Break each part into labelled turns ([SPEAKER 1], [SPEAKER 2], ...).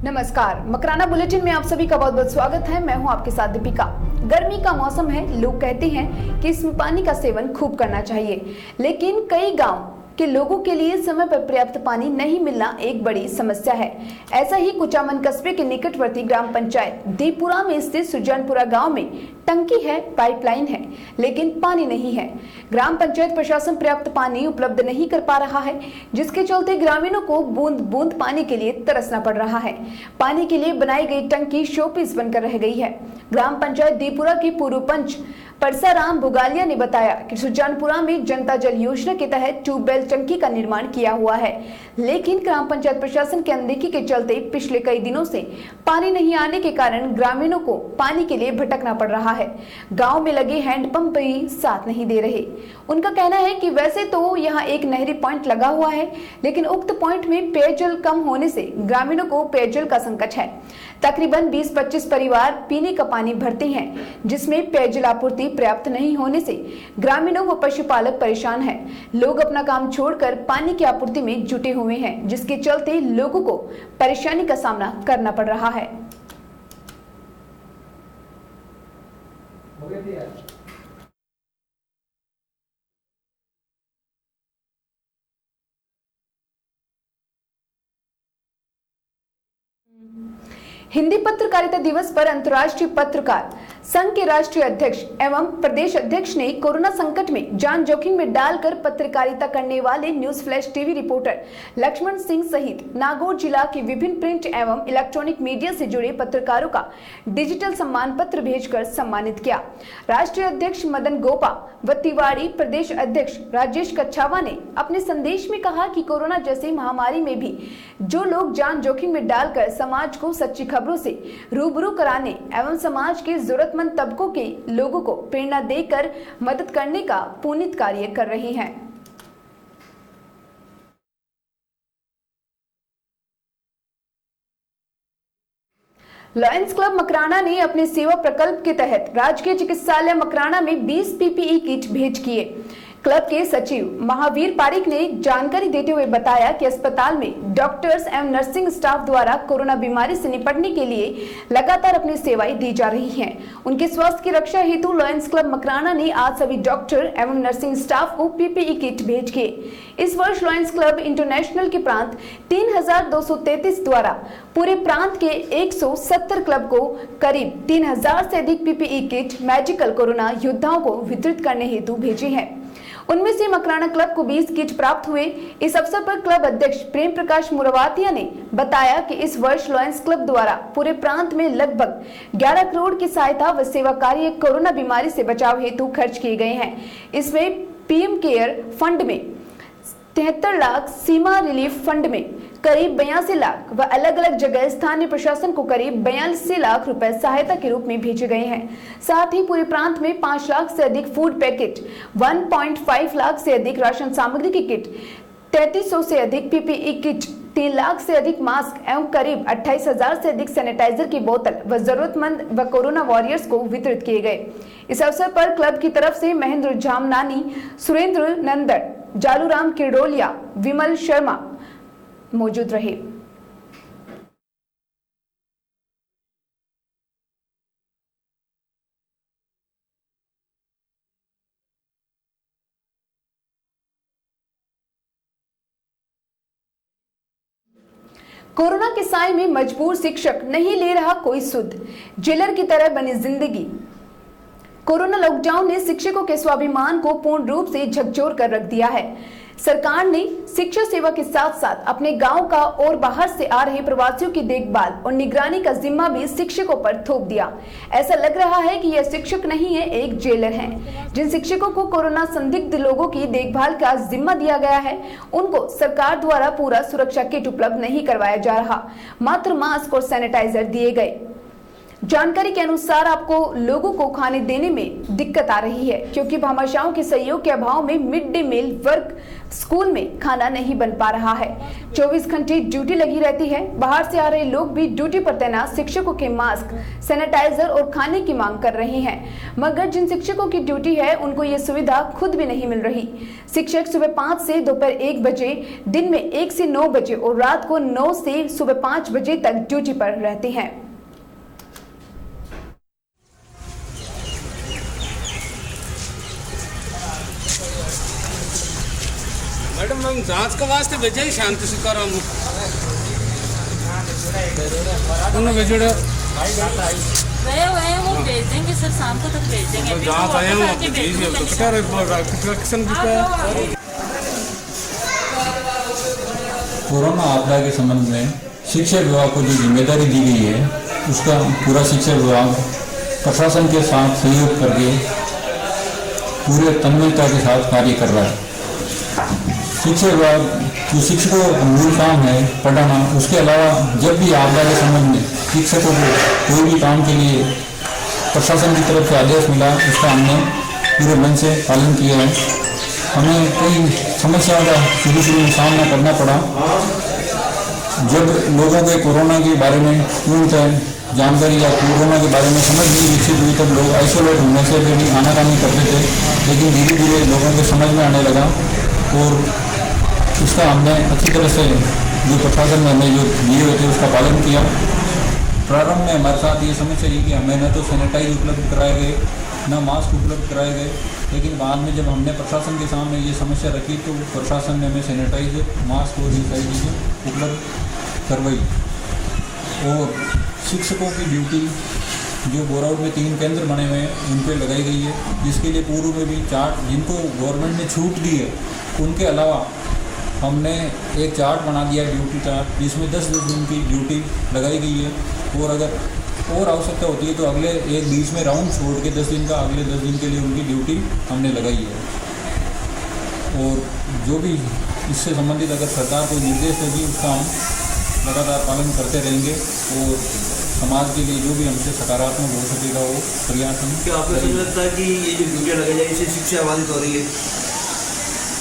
[SPEAKER 1] नमस्कार, मकराना बुलेटिन में आप सभी का बहुत बहुत स्वागत है। मैं हूं आपके साथ दीपिका। गर्मी का मौसम है, लोग कहते हैं कि इसमें पानी का सेवन खूब करना चाहिए, लेकिन कई गांव के लोगों के लिए समय पर पर्याप्त पानी नहीं मिलना एक बड़ी समस्या है। ऐसा ही कुचामन कस्बे के निकटवर्ती ग्राम पंचायत दीपुरा में स्थित सुजानपुरा गांव में टंकी है, पाइपलाइन है, लेकिन पानी नहीं है। ग्राम पंचायत प्रशासन पर्याप्त पानी उपलब्ध नहीं कर पा रहा है, जिसके चलते ग्रामीणों को बूंद बूंद पानी के लिए तरसना पड़ रहा है। पानी के लिए बनाई गई टंकी शोपीस बनकर रह गई है। ग्राम पंचायत दीपुरा के पूर्व पंच परसाराम बुगालिया ने बताया कि सुजानपुरा में जनता जल योजना के तहत ट्यूबवेल टंकी का निर्माण किया हुआ है, लेकिन ग्राम पंचायत प्रशासन की अनदेखी के चलते पिछले कई दिनों से पानी नहीं आने के कारण ग्रामीणों को पानी के लिए भटकना पड़ रहा है। गांव में लगे हैंडपंप भी साथ नहीं दे रहे। उनका कहना है कि वैसे तो यहाँ एक नहरी पॉइंट लगा हुआ है, लेकिन उक्त पॉइंट में पेयजल कम होने से ग्रामीणों को पेयजल का संकट है। तकरीबन 20-25 परिवार पीने का पानी भरते हैं, जिसमें पेयजल आपूर्ति पर्याप्त नहीं होने से ग्रामीणों व पशुपालक परेशान हैं। लोग अपना काम छोड़कर पानी की आपूर्ति में जुटे हुए हैं, जिसके चलते लोगों को परेशानी का सामना करना पड़ रहा है। हिंदी पत्रकारिता दिवस पर अंतर्राष्ट्रीय पत्रकार संघ के राष्ट्रीय अध्यक्ष एवं प्रदेश अध्यक्ष ने कोरोना संकट में जान जोखिम में डालकर पत्रकारिता करने वाले news flash TV reporter Laxman Singh सहित नागौर जिला के विभिन्न प्रिंट एवं इलेक्ट्रॉनिक मीडिया से जुड़े पत्रकारों का डिजिटल सम्मान पत्र भेजकर सम्मानित किया। राष्ट्रीय अध्यक्ष मदन गोपा व तिवाड़ी प्रदेश अध्यक्ष राजेश कच्छावा ने अपने संदेश में कहा कि कोरोना जैसी महामारी में भी जो लोग जान जोखिम में डालकर समाज को सच्ची खबरों से रूबरू कराने एवं समाज के जरूरतमंद तबकों के लोगों को प्रेरणा देकर मदद करने का पुनीत कार्य कर रहे हैं। लॉयंस क्लब मकराना ने अपने सेवा प्रकल्प के तहत राजकीय चिकित्सालय मकराना में 20 पीपीई किट भेंट किए। क्लब के सचिव महावीर पारिक ने जानकारी देते हुए बताया कि अस्पताल में डॉक्टर्स एवं नर्सिंग स्टाफ द्वारा कोरोना बीमारी से निपटने के लिए लगातार अपनी सेवाएं दी जा रही हैं। उनके स्वास्थ्य की रक्षा हेतु लॉयंस क्लब मकराना ने आज सभी डॉक्टर एवं नर्सिंग स्टाफ को पीपीई किट भेंट किए। इस वर्ष लॉयंस क्लब इंटरनेशनल के प्रांत 3233 द्वारा पूरे प्रांत के 170 क्लब को करीब 3000 से अधिक पीपीई किट मेडिकल कोरोना योद्धाओं को वितरित करने हेतु भेजे हैं। उनमें से मकराना क्लब को 20 किट प्राप्त हुए। इस अवसर पर क्लब अध्यक्ष प्रेम प्रकाश मुरवातिया ने बताया कि इस वर्ष लॉयंस क्लब द्वारा पूरे प्रांत में लगभग 11 करोड़ की सहायता व सेवा कार्य कोरोना बीमारी से बचाव हेतु खर्च किए गए हैं। इसमें पीएम केयर फंड में 73 लाख, सीमा रिलीफ फंड में करीब 82 लाख व अलग अलग जगह स्थानीय प्रशासन को करीब 42 लाख रुपए सहायता के रूप में भेजे गए हैं। साथ ही पूरे प्रांत में 5 लाख से अधिक फूड पैकेट, 1.5 लाख से अधिक राशन सामग्री की किट, 3300 से अधिक पीपीई किट, 3 लाख से अधिक मास्क एवं करीब 28,000 से अधिक सैनिटाइजर की बोतल व जरूरतमंद व कोरोना वॉरियर्स को वितरित किए गए। इस अवसर पर क्लब की तरफ से महेंद्र जामनानी, सुरेंद्र नंदन, जालूराम किरडोलिया, विमल शर्मा मौजूद रहे। कोरोना के साए में मजबूर शिक्षक, नहीं ले रहा कोई सुध, जेलर की तरह बनी जिंदगी। कोरोना लॉकडाउन ने शिक्षकों के स्वाभिमान को पूर्ण रूप से झकझोर कर रख दिया है। सरकार ने शिक्षा सेवा के साथ साथ अपने गांव का और बाहर से आ रहे प्रवासियों की देखभाल और निगरानी का जिम्मा भी शिक्षकों पर थोप दिया। ऐसा लग रहा है कि यह शिक्षक नहीं है, एक जेलर हैं। जिन शिक्षकों को कोरोना संदिग्ध लोगों की देखभाल का जिम्मा दिया गया है, उनको सरकार द्वारा पूरा सुरक्षा किट उपलब्ध नहीं करवाया जा रहा, मात्र मास्क और सैनिटाइजर दिए गए। जानकारी के अनुसार आपको लोगों को खाने देने में दिक्कत आ रही है क्योंकि भामाशाहों के सहयोग के अभाव में mid day meal work school में खाना नहीं बन पा रहा है। 24 घंटे ड्यूटी लगी रहती है। बाहर से आ रहे लोग भी ड्यूटी पर तैनात शिक्षकों के मास्क, सैनिटाइजर और खाने की मांग कर रहे हैं, मगर जिन शिक्षकों की ड्यूटी है उनको ये सुविधा खुद भी नहीं मिल रही। शिक्षक सुबह 5 से दोपहर 1 बजे, दिन में 1 से 9 बजे और रात को 9 से सुबह 5 बजे तक ड्यूटी पर रहते हैं।
[SPEAKER 2] मैडम हम जांच के वास्ते भेजे ही शांति से करो
[SPEAKER 3] गए हुए हैं, वो भेज देंगे सर, शाम को तक भेज देंगे।
[SPEAKER 2] जांच आए
[SPEAKER 4] कोरोना आपदा के संबंध में शिक्षा विभाग को जो जिम्मेदारी दी गई है उसका पूरा शिक्षा विभाग प्रशासन के साथ सहयोग करके पूरे तन्मयता के साथ कार्य कर रहा है। शिक्षा विभाग जो शिक्षकों का मूल काम है पढ़ाना, उसके अलावा जब भी आपदा के संबंध में शिक्षकों को कोई भी काम के लिए प्रशासन की तरफ से आदेश मिला उसका हमने पूरे मन से पालन किया है। हमें कई समस्याओं का शुरू में सामना करना पड़ा। जब लोगों के कोरोना के बारे में पूर्णतः जानकारी या कोरोना के बारे में समझ नहीं विकसित हुई तब लोग आइसोलेट होने से भी आनाकानी करते थे, लेकिन धीरे धीरे लोगों के समझ में आने लगा और उसका हमने अच्छी तरह से जो प्रशासन ने हमें जो दिए हुए थे उसका पालन किया। प्रारंभ में हमारे साथ ये समस्या रही कि हमें न तो सैनिटाइज उपलब्ध कराए गए न मास्क उपलब्ध कराए गए, लेकिन बाद में जब हमने प्रशासन के सामने ये समस्या रखी तो प्रशासन ने हमें सैनिटाइज, मास्क और ये सारी चीज़ें उपलब्ध करवाई। और शिक्षकों की ड्यूटी जो बोराउड में 3 केंद्र बने हुए हैं उन पर लगाई गई है, जिसके लिए पूर्व में भी चार्ट जिनको गवर्नमेंट ने छूट दी है उनके अलावा हमने एक चार्ट बना दिया, ड्यूटी चार्ट, जिसमें 10-10 दिन की ड्यूटी लगाई गई है। और अगर और आवश्यकता होती है तो अगले एक बीच में राउंड छोड़ के 10 दिन का अगले 10 दिन के लिए उनकी ड्यूटी हमने लगाई है। और जो भी इससे संबंधित अगर सरकार कोई निर्देश देगी उसका हम लगातार पालन करते रहेंगे और समाज के लिए जो भी हमसे सकारात्मक हो सकेगा वो प्रयास हम।
[SPEAKER 5] क्या आपको समझ लगता है कि ये जो ड्यूटियाँ लगाई जाए इससे शिक्षा बाधित हो रही है?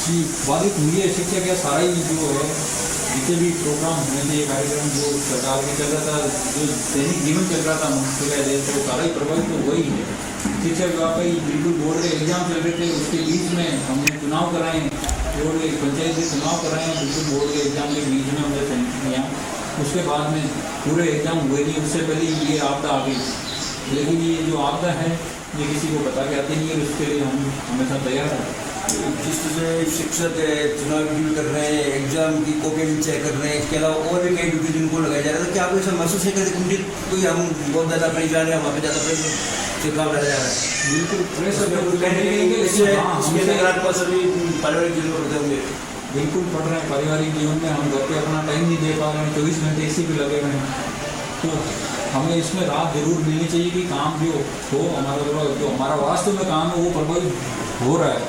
[SPEAKER 4] जी बाधित हुई है शिक्षा क्या सारा ही जो है जितने भी प्रोग्राम होने थे, ये कार्यक्रम जो सरकार में चल रहा था, जो दैनिक जीवन चल रहा था मुख्य देश तो सारा ही प्रभावित तो वही है। शिक्षा विभाग का ही बिल्कुल बोर्ड के एग्जाम चल रहे थे, उसके बीच में हमने चुनाव कराए, बोर्ड के पंचायत से चुनाव कराए हैं, बिल्कुल बोर्ड के एग्जाम के बीच में हमने सेंटर किया। उसके बाद में पूरे एग्जाम हुए नहीं, उससे पहले ये आपदा आ गई। लेकिन ये जो आपदा है ये किसी को बता के आते नहीं है, उसके लिए हम हमेशा तैयार हैं।
[SPEAKER 5] जिस तरह शिक्षक चुनाव ड्यूटी कर रहे हैं, एग्जाम की कॉपी भी चेक कर रहे हैं, इसके अलावा और भी कई ड्यूटी जिनको लगाया जा रहा है, तो क्या आपको ऐसा महसूस है कि कोई हम बहुत ज़्यादा प्रेस जा रहे हैं, वहाँ पर ज़्यादा प्रेस से काम लगाया जा रहा है?
[SPEAKER 4] बिल्कुल प्रेस
[SPEAKER 5] इसके नकारात्मक सभी पारिवारिक जीवन में होते होंगे।
[SPEAKER 4] बिल्कुल पढ़ रहे हैं, पारिवारिक जीवन में हम घर पे अपना टाइम नहीं दे पा रहे हैं, 24 घंटे इसी पे लगे हुए हैं। तो हमें इसमें राहत जरूर मिलनी चाहिए कि काम जो हो हमारा जो हमारा वास्तव में काम है वो प्रभावित हो रहा है।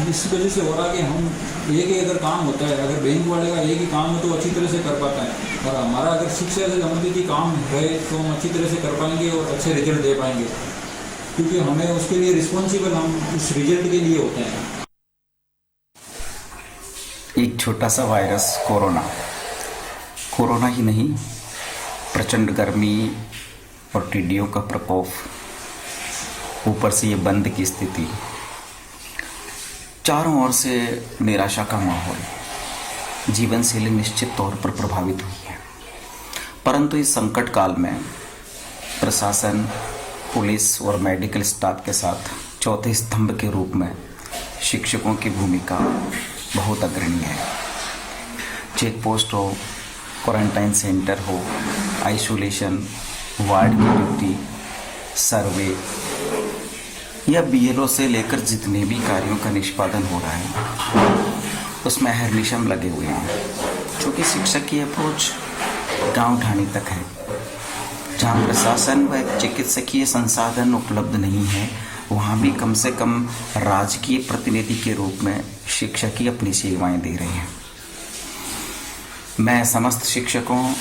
[SPEAKER 4] इस वजह से हो रहा है कि हम एक ही अगर काम होता है, अगर बैंक वाले का एक ही काम है तो अच्छी तरह से कर पाता है, और हमारा अगर शिक्षा से संबंधित ही काम है तो हम अच्छी तरह से कर पाएंगे और अच्छे रिजल्ट दे पाएंगे, क्योंकि हमें उसके लिए रिस्पॉन्सिबल हम उस रिजल्ट के लिए होते हैं।
[SPEAKER 6] एक छोटा सा वायरस कोरोना ही नहीं, प्रचंड गर्मी और टिड्डियों का प्रकोप, ऊपर से ये बंद की स्थिति, चारों ओर से निराशा का माहौल, जीवन शैली निश्चित तौर पर प्रभावित हुई है। परंतु इस संकट काल में प्रशासन, पुलिस और मेडिकल स्टाफ के साथ चौथे स्तंभ के रूप में शिक्षकों की भूमिका बहुत अग्रणी है। चेक पोस्ट हो, क्वारंटाइन सेंटर हो, आइसोलेशन वार्ड की ड्यूटी, सर्वे या बीएलओ से लेकर जितने भी कार्यों का निष्पादन हो रहा है उसमें अहर्निशम लगे हुए हैं। क्योंकि शिक्षक की अप्रोच गांव ढाणी तक है, जहां प्रशासन व चिकित्सकीय संसाधन उपलब्ध नहीं है, वहां भी कम से कम राजकीय प्रतिनिधि के रूप में शिक्षक ही अपनी सेवाएं दे रहे हैं। मैं समस्त शिक्षकों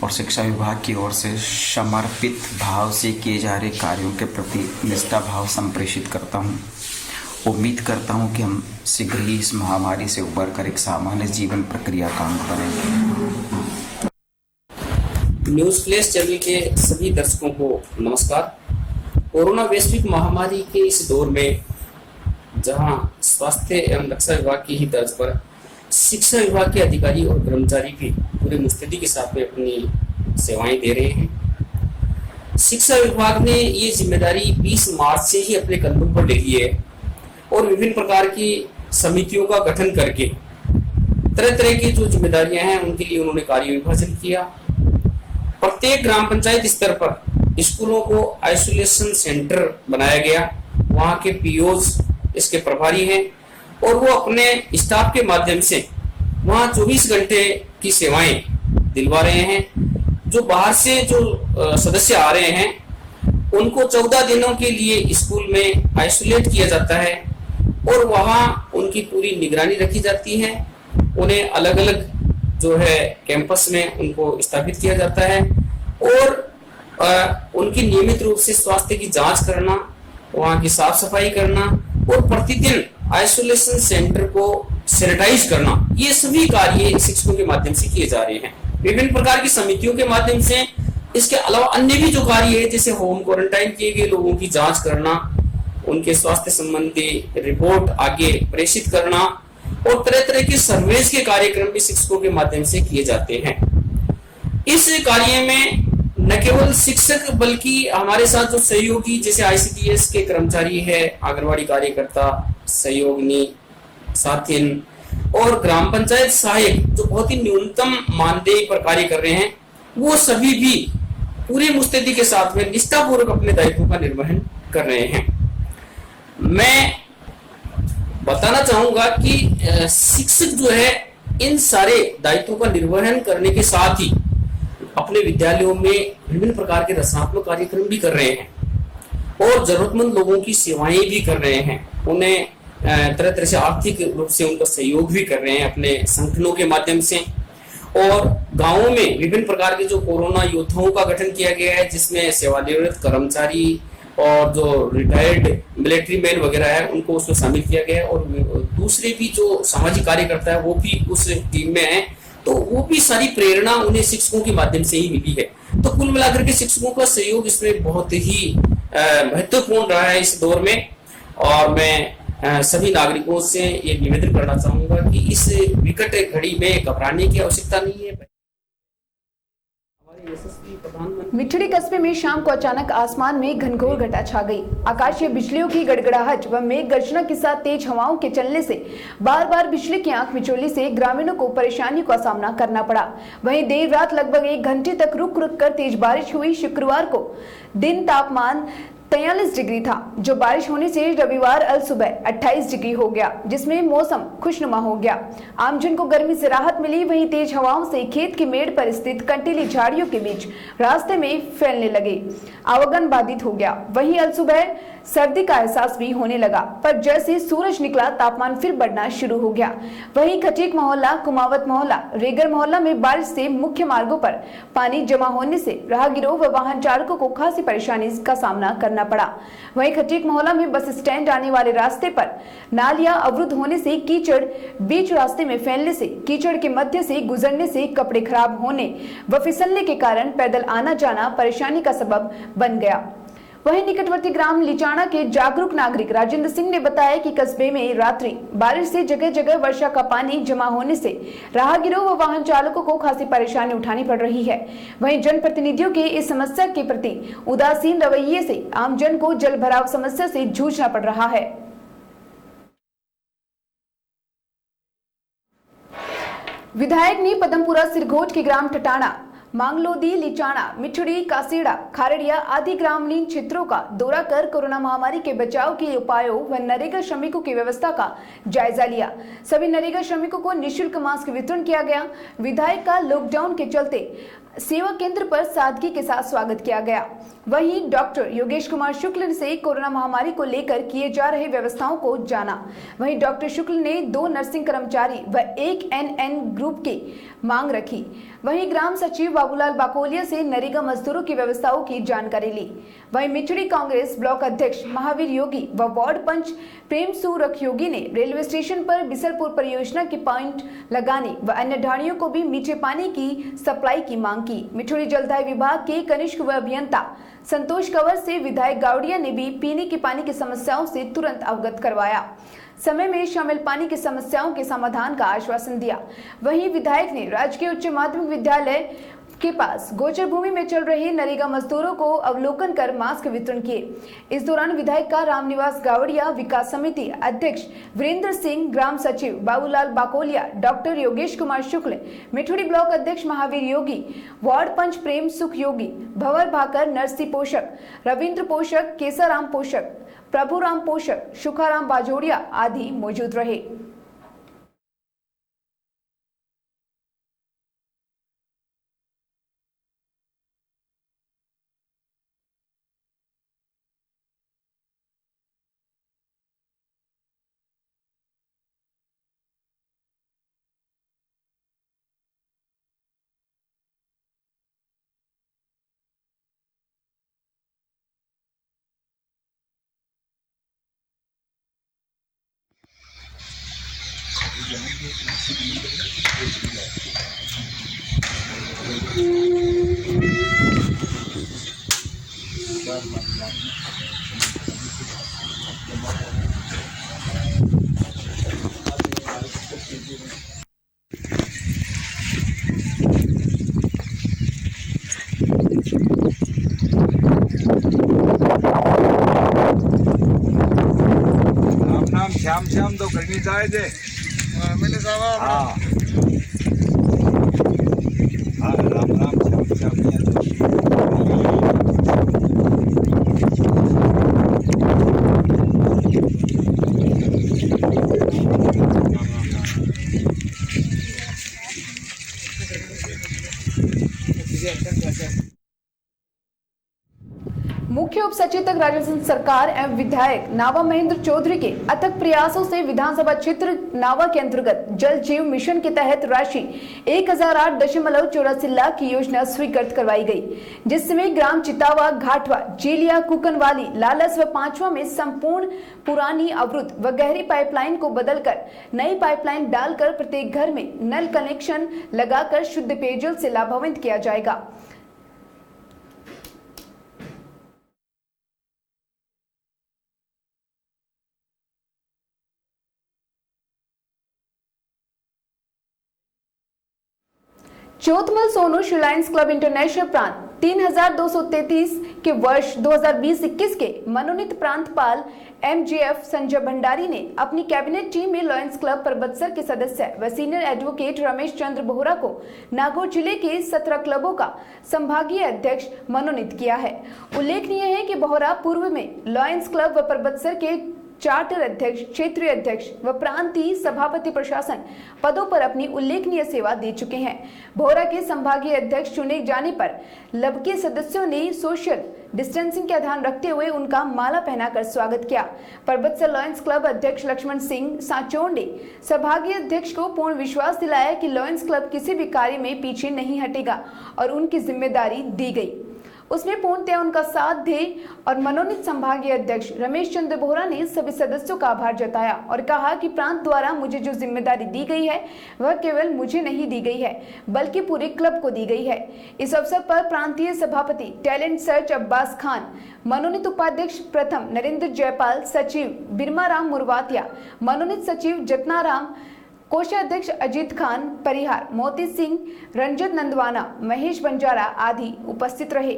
[SPEAKER 6] और शिक्षा विभाग की ओर से समर्पित भाव से किए जा रहे कार्यों के प्रति निष्ठा भाव संप्रेषित करता हूँ। उम्मीद करता हूँ कि हम शीघ्र ही इस महामारी से उबरकर एक सामान्य जीवन प्रक्रिया का अंग बनेंगे।
[SPEAKER 7] न्यूज़ फ्लैश चैनल के सभी दर्शकों को नमस्कार। कोरोना वैश्विक महामारी के इस दौर में जहां स्वास्थ्य एवं रक्षा विभाग की ही तर्ज पर शिक्षा विभाग के अधिकारी और कर्मचारी भी पूरे मुस्तैदी के साथ में अपनी सेवाएं दे रहे हैं, शिक्षा विभाग ने ये जिम्मेदारी 20 मार्च से ही अपने कंधों पर ले ली है और विभिन्न प्रकार की समितियों का गठन करके तरह तरह की जो जिम्मेदारियां हैं उनके लिए उन्होंने कार्य विभाजन किया। प्रत्येक ग्राम पंचायत स्तर पर स्कूलों को आइसोलेशन सेंटर बनाया गया, वहाँ के पीओज इसके प्रभारी हैं और वो अपने स्टाफ के माध्यम से वहाँ 24 घंटे की सेवाएं दिलवा रहे हैं। जो बाहर से जो सदस्य आ रहे हैं उनको 14 दिनों के लिए स्कूल में आइसोलेट किया जाता है और वहाँ उनकी पूरी निगरानी रखी जाती है। उन्हें अलग अलग जो है कैंपस में उनको स्थापित किया जाता है और उनकी नियमित रूप से स्वास्थ्य की जांच करना, वहाँ की साफ सफाई करना और प्रतिदिन आइसोलेशन सेंटर को सैनिटाइज करना, ये सभी कार्य शिक्षकों के माध्यम से किए जा रहे हैं। विभिन्न प्रकार की समितियों के माध्यम से इसके अलावा अन्य भी जो कार्य है जैसे होम क्वारंटाइन किए गए लोगों की जांच करना, उनके स्वास्थ्य संबंधी रिपोर्ट आगे प्रेषित करना और तरह तरह के सर्वेस के कार्यक्रम भी शिक्षकों के माध्यम से किए जाते हैं। इस कार्य में न केवल शिक्षक बल्कि हमारे साथ जो सहयोगी जैसे ICDS के कर्मचारी है, आंगनवाड़ी कार्यकर्ता, सहयोगिनी, साथिन और ग्राम पंचायत सहायक जो बहुत ही न्यूनतम मानदेय पर कार्य कर रहे हैं, वो सभी भी पूरी मुस्तैदी के साथ में निष्ठापूर्वक अपने दायित्वों का निर्वहन कर रहे हैं। मैं बताना चाहूंगा कि शिक्षक जो है इन सारे दायित्वों का निर्वहन करने के साथ ही अपने विद्यालयों में विभिन्न प्रकार के रचनात्मक कार्यक्रम भी कर रहे हैं और जरूरतमंद लोगों की सेवाएं भी कर रहे हैं। उन्हें तरह तरह से आर्थिक रूप से उनका सहयोग भी कर रहे हैं अपने संगठनों के माध्यम से। और गांवों में विभिन्न प्रकार के जो कोरोना योद्धाओं का गठन किया गया है जिसमें सेवानिवृत्त कर्मचारी और जो रिटायर्ड मिलिट्री मैन वगैरह है उनको उसमें शामिल किया गया है और दूसरे भी जो सामाजिक कार्यकर्ता है वो भी उस टीम में है, तो वो भी सारी प्रेरणा उन्हें शिक्षकों के माध्यम से ही मिली है। तो कुल मिलाकर के शिक्षकों का सहयोग इसमें बहुत ही महत्वपूर्ण रहा है इस दौर में। और मैं सभी नागरिकों से ये निवेदन करना चाहूंगा कि इस विकट घड़ी में घबराने की आवश्यकता नहीं है।
[SPEAKER 1] मिठड़ी कस्बे में शाम को अचानक आसमान में घनघोर घटा छा गई। आकाशीय बिजलियों की गड़गड़ाहट व मेघ गर्जना के साथ तेज हवाओं के चलने से बार बार बिजली की आंख मिचोलने से ग्रामीणों को परेशानियों का सामना करना पड़ा। वहीं देर रात लगभग 1 घंटे तक रुक रुक कर तेज बारिश हुई। शुक्रवार को दिन तापमान 43 डिग्री था, जो बारिश होने से रविवार अल सुबह 28 डिग्री हो गया, जिसमें मौसम खुशनुमा हो गया। आमजन को गर्मी से राहत मिली। वहीं तेज हवाओं से खेत की मेड़ पर स्थित कंटीली झाड़ियों के बीच रास्ते में फैलने लगे, आवागमन बाधित हो गया। वहीं अल सुबह सर्दी का एहसास भी होने लगा, पर जैसे सूरज निकला तापमान फिर बढ़ना शुरू हो गया। वहीं खटीक मोहल्ला, कुमावत मोहल्ला, रेगर मोहल्ला में बारिश से मुख्य मार्गों पर पानी जमा होने से राहगीरों व वाहन चालकों को खासी परेशानी का सामना करना पड़ा। वहीं खटीक मोहल्ला में बस स्टैंड आने वाले रास्ते पर नालियां अवरुद्ध होने से कीचड़ बीच रास्ते में फैलने से कीचड़ के मध्य से गुजरने से कपड़े खराब होने व फिसलने के कारण पैदल आना जाना परेशानी का सबब बन गया। वहीं निकटवर्ती ग्राम लिचाना के जागरूक नागरिक राजेंद्र सिंह ने बताया कि कस्बे में रात्रि बारिश से जगह जगह वर्षा का पानी जमा होने से राहगीरों व वाहन चालकों को खासी परेशानी उठानी पड़ रही है। वहीं जनप्रतिनिधियों के इस समस्या के प्रति उदासीन रवैये से आमजन को जल भराव समस्या से जूझना पड़ रहा है। विधायक ने पदमपुरा सिरघोट के ग्राम टटाना, मांगलोदी, लिचाना, मिठड़ी, कासीड़ा, खारड़िया आदि ग्रामीण क्षेत्रों का दौरा कर कोरोना महामारी के बचाव के उपायों व नरेगा श्रमिकों की व्यवस्था का जायजा लिया। सभी नरेगा श्रमिकों को निःशुल्क मास्क वितरण किया गया। विधायक का लॉकडाउन के चलते सेवा केंद्र पर सादगी के साथ स्वागत किया गया। वहीं डॉक्टर योगेश कुमार शुक्ल से कोरोना महामारी को लेकर किए जा रहे व्यवस्थाओं को जाना। वहीं डॉक्टर शुक्ल ने 2 नर्सिंग कर्मचारी व 1 NN ग्रुप की मांग रखी। वहीं ग्राम सचिव व बाबूलाल बाकोलिया से नरेगा मजदूरों की व्यवस्थाओं की जानकारी ली। वहीं मिचड़ी कांग्रेस ब्लॉक अध्यक्ष महावीर योगी व वार्ड पंच प्रेम सूरख योगी ने रेलवे स्टेशन पर बिसलपुर परियोजना के पॉइंट लगाने व अन्य ढाणियों को भी मीठे पानी की सप्लाई की मांग की। मिचड़ी जलदाय विभाग के कनिष्ठ व अभियंता संतोष कंवर से विधायक गावड़िया ने भी पीने के पानी की समस्याओं से तुरंत अवगत करवाया। समय में शामिल पानी की समस्याओं के समाधान का आश्वासन दिया। वहीं विधायक ने राजकीय उच्च माध्यमिक विद्यालय के पास गोचर भूमि में चल रहे नरेगा मजदूरों को अवलोकन कर मास्क वितरण किए। इस दौरान विधायक का रामनिवास गावड़िया, विकास समिति अध्यक्ष वीरेंद्र सिंह, ग्राम सचिव बाबूलाल बाकोलिया, डॉक्टर योगेश कुमार शुक्ल, मिठुड़ी ब्लॉक अध्यक्ष महावीर योगी, वार्ड पंच प्रेम सुख योगी, भंवर भाकर, नरसी पोषक, रविंद्र पोषक, केसाराम पोषक, प्रभुराम पोषक, शुखाराम बाजोड़िया आदि मौजूद रहे।
[SPEAKER 8] श्याम श्याम तो करनी जाए जे मैंने साहब हाँ हाँ राम राम श्याम श्याम
[SPEAKER 1] मुख्य उप सचेतक राजस्थान सरकार एवं विधायक नावा महेंद्र चौधरी के अथक प्रयासों से विधानसभा क्षेत्र नावा के अंतर्गत जल जीव मिशन के तहत राशि 1008.84 लाख की योजना स्वीकृत करवाई गई, जिसमें ग्राम चितावा, घाटवा, जेलिया, कुकनवाली, लालस व पांचवा में संपूर्ण पुरानी अवरुद्ध व गहरी पाइपलाइन को बदलकर नई पाइपलाइन डालकर प्रत्येक घर में नल कनेक्शन लगाकर शुद्ध पेयजल से लाभान्वित किया जाएगा। Chauthmal Sonu Lions club international प्रांत 3233 के वर्ष 2020-21 के मनोनीत प्रांतपाल MJF संजय भंडारी ने अपनी कैबिनेट टीम में लायंस क्लब परबतसर के सदस्य व सीनियर एडवोकेट रमेश चंद्र बोहरा को नागौर जिले के 17 क्लबों का संभागीय अध्यक्ष मनोनीत किया है। उल्लेखनीय है कि बोहरा पूर्व में लायंस क्लब व परबतसर के चार्टर अध्यक्ष, क्षेत्रीय अध्यक्ष व प्रांतीय सभापति प्रशासन पदों पर अपनी उल्लेखनीय सेवा दे चुके हैं। बोहरा के संभागीय अध्यक्ष चुने जाने पर लब के सदस्यों ने सोशल डिस्टेंसिंग का ध्यान रखते हुए उनका माला पहनाकर स्वागत किया। परबतसर लायंस क्लब अध्यक्ष लक्ष्मण सिंह सांचोर ने संभागीय अध्यक्ष को पूर्ण विश्वास दिलाया कि लायंस क्लब किसी भी कार्य में पीछे नहीं हटेगा और उनकी जिम्मेदारी दी गई उसमें पूर्णतः उनका साथ दे। और मनोनीत संभागीय अध्यक्ष रमेश चंद्र बोहरा ने सभी सदस्यों का आभार जताया और कहा कि प्रांत द्वारा मुझे जो जिम्मेदारी दी गई है वह केवल मुझे नहीं दी गई है बल्कि पूरे क्लब को दी गई है। इस अवसर पर प्रांतीय सभापति टैलेंट सर्च अब्बास खान, मनोनीत उपाध्यक्ष प्रथम नरेंद्र जयपाल, सचिव बिरमाराम मुरवातिया, मनोनीत सचिव जतनाराम, कोषाध्यक्ष अजीत खान परिहार, मोती सिंह, रंजत नंदवाना, महेश बंजारा आदि उपस्थित रहे।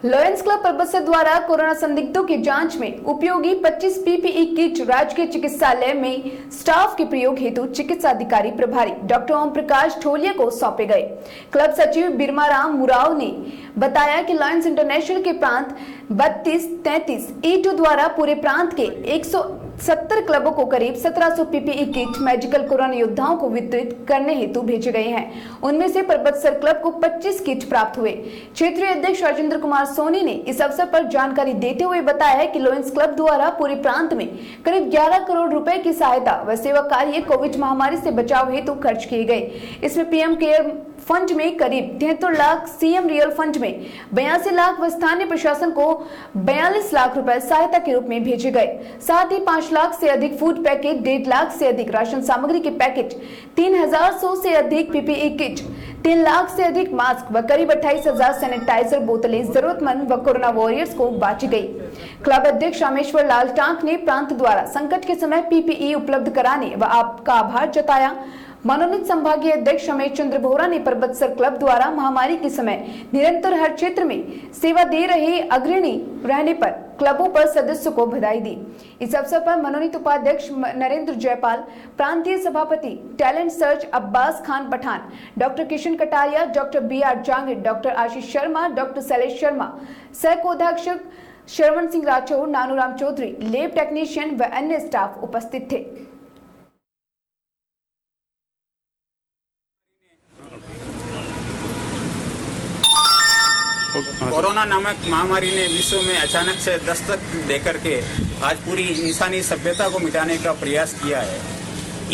[SPEAKER 1] लायंस क्लब परबतसर द्वारा कोरोना संदिग्धों की जांच में उपयोगी 25 PPE किट राजकीय चिकित्सालय में स्टाफ के प्रयोग हेतु चिकित्सा अधिकारी प्रभारी डॉक्टर ओम प्रकाश ठोलिया को सौंपे गए। क्लब सचिव बिरमाराम मुराव ने बताया कि लायंस इंटरनेशनल के प्रांत 32-33 E2 द्वारा पूरे प्रांत के 70 क्लबों को करीब 1700 पीपीई किट मेडिकल कोरोना योद्धाओं को वितरित करने हेतु भेजे गए हैं। उनमें से परबतसर क्लब को 25 किट प्राप्त हुए। क्षेत्रीय अध्यक्ष राजेंद्र कुमार सोनी ने इस अवसर पर जानकारी देते हुए बताया है कि लॉयंस क्लब द्वारा पूरे प्रांत में करीब 11 करोड़ रुपए की सहायता व सेवा कार्य कोविड महामारी से बचाव हेतु खर्च किए गए। इसमें पीएम केयर फंड में करीब 73 लाख, सीएम रियल फंड में 82 लाख व स्थानीय प्रशासन को 42 लाख रुपए सहायता के रूप में भेजे गए। साथ ही 5 लाख से अधिक फूड पैकेट, 1.5 लाख से अधिक राशन सामग्री के पैकेट, 3100 से अधिक पीपीई किट, 3 लाख से अधिक मास्क व करीब 28,000 सैनिटाइजर बोतलें जरूरतमंद व कोरोना वॉरियर्स को बांटी गई। क्लब अध्यक्ष रामेश्वर लाल टांक ने प्रांत द्वारा संकट के समय पीपीई उपलब्ध कराने व आपका आभार जताया। मनोनीत संभागीय अध्यक्ष रमेश चंद्र बोहरा ने परबतसर क्लब द्वारा महामारी के समय निरंतर हर क्षेत्र में सेवा दे रहे अग्रणी रहने पर क्लबों पर सदस्यों को बधाई दी। इस अवसर पर मनोनीत उपाध्यक्ष नरेंद्र जयपाल, प्रांतीय सभापति talent search Abbas Khan Pathan, doctor Kishan Kataria, doctor BR Jangid, doctor Ashish Sharma, doctor Shailesh Sharma, सह कोषाध्यक्ष श्रवण सिंह राठौर, नानूराम चौधरी, लैब टेक्नीशियन व अन्य स्टाफ उपस्थित थे।
[SPEAKER 9] कोरोना नामक महामारी ने विश्व में अचानक से दस्तक देकर के आज पूरी इंसानी सभ्यता को मिटाने का प्रयास किया है।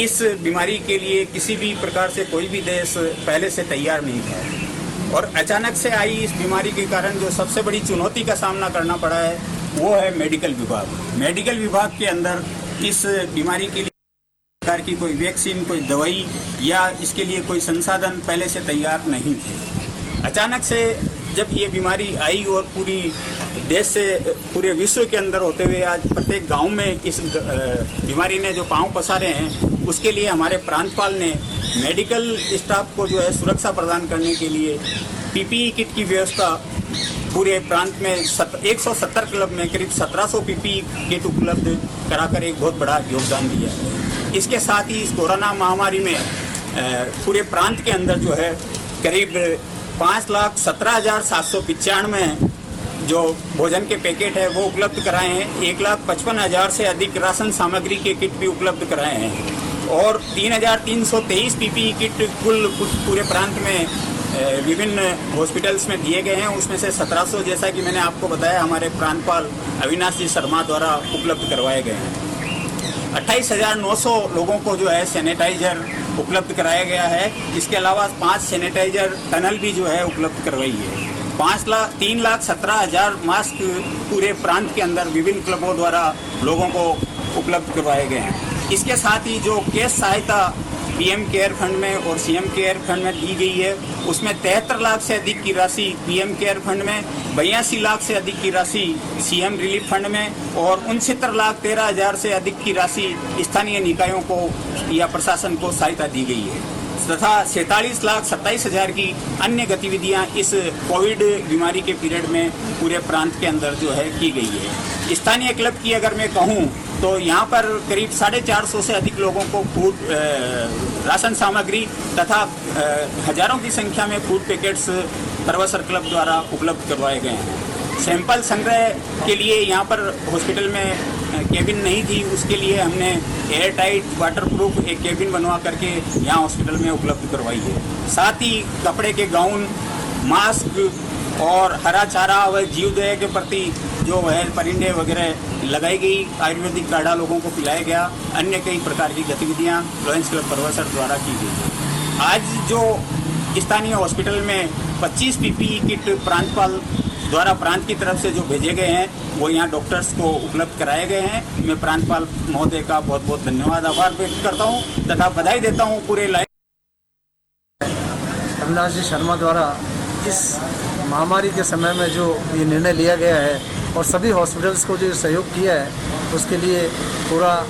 [SPEAKER 9] इस बीमारी के लिए किसी भी प्रकार से कोई भी देश पहले से तैयार नहीं था और अचानक से आई इस बीमारी के कारण जो सबसे बड़ी चुनौती का सामना करना पड़ा है वो है मेडिकल विभाग। मेडिकल विभाग के अंदर इस बीमारी के लिए प्रकार की कोई वैक्सीन, कोई दवाई या इसके लिए कोई संसाधन पहले से तैयार नहीं थे। अचानक से जब ये बीमारी आई और पूरी देश से पूरे विश्व के अंदर होते हुए आज प्रत्येक गांव में इस बीमारी ने जो पांव पसारे हैं, उसके लिए हमारे प्रांतपाल ने मेडिकल स्टाफ को जो है सुरक्षा प्रदान करने के लिए पीपीई किट की व्यवस्था पूरे प्रांत में 170 क्लब में करीब 1700 पीपीई किट उपलब्ध कराकर एक बहुत बड़ा योगदान दिया है। इसके साथ ही इस कोरोना महामारी में पूरे प्रांत के अंदर जो है करीब 5,17,795 जो भोजन के पैकेट है वो उपलब्ध कराए हैं। 1,55,000 से अधिक राशन सामग्री के किट भी उपलब्ध कराए हैं और 3,323 पीपीई किट कुल पूरे प्रांत में विभिन्न हॉस्पिटल्स में दिए गए हैं। उसमें से 1700 जैसा कि मैंने आपको बताया हमारे प्रांतपाल अविनाश जी शर्मा द्वारा उपलब्ध करवाए गए हैं। 28,900 लोगों को जो है सैनिटाइजर उपलब्ध कराया गया है। इसके अलावा 5 सैनिटाइजर टनल भी जो है उपलब्ध करवाई है। 3,17,000 मास्क पूरे प्रांत के अंदर विभिन्न क्लबों द्वारा लोगों को उपलब्ध करवाए गए हैं। इसके साथ ही जो कैश सहायता पीएम केयर फंड में और सीएम केयर फंड में दी गई है उसमें 73 लाख से अधिक की राशि पीएम केयर फंड में, 82 लाख से अधिक की राशि सीएम रिलीफ फंड में और 69,13,000 से अधिक की राशि स्थानीय निकायों को या प्रशासन को सहायता दी गई है तथा 47,27,000 की अन्य गतिविधियां इस कोविड बीमारी के पीरियड में पूरे प्रांत के अंदर जो है की गई है। स्थानीय क्लब की अगर मैं कहूं तो यहाँ पर करीब 450 से अधिक लोगों को फूड राशन सामग्री तथा हजारों की संख्या में फूड पैकेट्स परबतसर क्लब द्वारा उपलब्ध करवाए गए हैं। सैंपल संग्रह के लिए यहाँ पर हॉस्पिटल में केबिन नहीं थी, उसके लिए हमने एयर टाइट वाटरप्रूफ एक केबिन बनवा करके यहाँ हॉस्पिटल में उपलब्ध करवाई है। साथ ही कपड़े के गाउन, मास्क और हरा चारा व जीवदया के प्रति जो है परिंदे वगैरह लगाई गई, आयुर्वेदिक काढ़ा लोगों को पिलाया गया, अन्य कई प्रकार की गतिविधियाँ लॉयंस क्लब परबतसर द्वारा की गई। आज जो स्थानीय हॉस्पिटल में 25 पीपीई किट प्रांतपाल द्वारा प्रांत की तरफ से जो भेजे गए हैं वो यहाँ डॉक्टर्स को उपलब्ध कराए गए हैं। मैं प्रांतपाल महोदय का बहुत बहुत धन्यवाद, आभार व्यक्त करता हूँ तथा बधाई देता हूँ पूरे
[SPEAKER 10] अविनाश जी शर्मा द्वारा इस महामारी के समय में जो ये निर्णय लिया गया है और सभी हॉस्पिटल्स को जो सहयोग किया है उसके लिए पूरा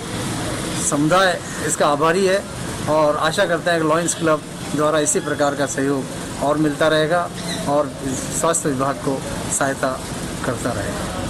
[SPEAKER 10] समुदाय इसका आभारी है और आशा करते हैं कि लॉयंस क्लब द्वारा इसी प्रकार का सहयोग और मिलता रहेगा और स्वास्थ्य विभाग को सहायता करता रहेगा।